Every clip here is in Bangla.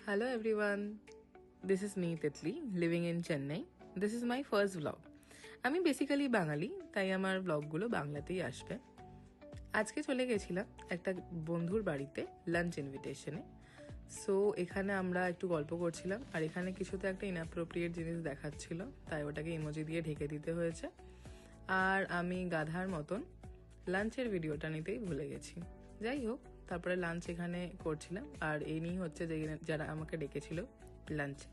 Hello everyone, this is me Titli living in Chennai. This is my first vlog. আমি বেসিক্যালি বাঙালি, তাই আমার ব্লগগুলো বাংলাতেই আসবে। আজকে চলে গেছিলাম একটা বন্ধুর বাড়িতে লাঞ্চ ইনভিটেশনে। সো এখানে আমরা একটু গল্প করছিলাম, আর এখানে কিছুতে একটা ইনঅ্যাপ্রোপ্রিয়েট জিনিস দেখাচ্ছিল, তাই ওটাকে ইমোজি দিয়ে ঢেকে দিতে হয়েছে। আর আমি গাধার মতন লাঞ্চের ভিডিওটা নিতেই ভুলে গেছি। যাই হোক, তারপরে লাঞ্চ এখানে করছিলাম, আর এই নিয়ে হচ্ছে যে যারা আমাকে ডেকেছিল লাঞ্চে।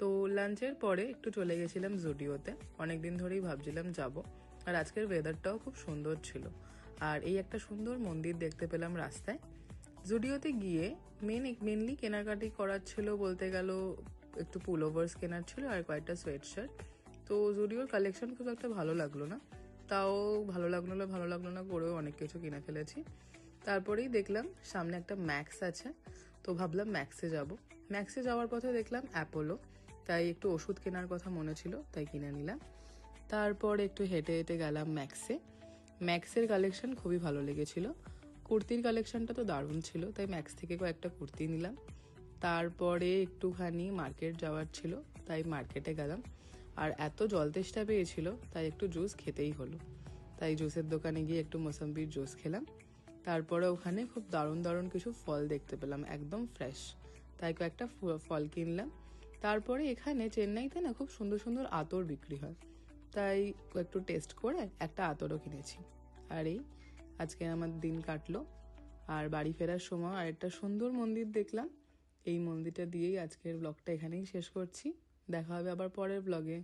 তো লাঞ্চের পরে একটু চলে গেছিলাম জুডিওতে। অনেকদিন ধরেই ভাবছিলাম যাব, আর আজকের ওয়েদারটাও খুব সুন্দর ছিল। আর এই একটা সুন্দর মন্দির দেখতে পেলাম রাস্তায়। জুডিওতে গিয়ে মেনলি কেনাকাটি করার ছিল, বলতে গেল একটু পুলোভার্স কেনার ছিল আর কয়েকটা সোয়েট শার্ট। তো জুডিওর কালেকশন খুব একটা ভালো লাগলো না, তাও ভালো লাগলো না করেও অনেক কিছু কিনে ফেলেছি। তারপরেই দেখলাম সামনে একটা ম্যাক্স আছে, তো ভাবলাম ম্যাক্সে যাব। ম্যাক্সে যাওয়ার পথে দেখলাম অ্যাপোলো, তাই একটু ওষুধ কেনার কথা মনে ছিল, তাই কিনে নিলাম। তারপর একটু হেঁটে হেঁটে গেলাম ম্যাক্সে। ম্যাক্সের কালেকশন খুবই ভালো লেগেছিল, কুর্তির কালেকশনটা তো দারুণ ছিল, তাই ম্যাক্স থেকে কয়েকটা কুর্তি নিলাম। তারপরে একটুখানি মার্কেট যাওয়ার ছিল, তাই মার্কেটে গেলাম। আর এত জল তেষ্টা পেয়েছিল, তাই একটু জুস খেতেই হলো, তাই জুসের দোকানে গিয়ে একটু মোসাম্বির জুস খেলাম। তারপরে ওখানে খুব দারুণ কিছু ফল দেখতে পেলাম, একদম ফ্রেশ, তাই কয়েকটা ফল কিনলাম। তারপরে এখানে চেন্নাইতে না খুব সুন্দর সুন্দর আতর বিক্রি হয়, তাই একটু টেস্ট করে একটা আতরও কিনেছি। আর এই আজকে আমার দিন কাটলো। আর বাড়ি ফেরার সময় আরেকটা সুন্দর মন্দির দেখলাম। এই মন্দিরটা দিয়েই আজকের ব্লগটা এখানেই শেষ করছি। দেখা হবে আবার পরের ব্লগে।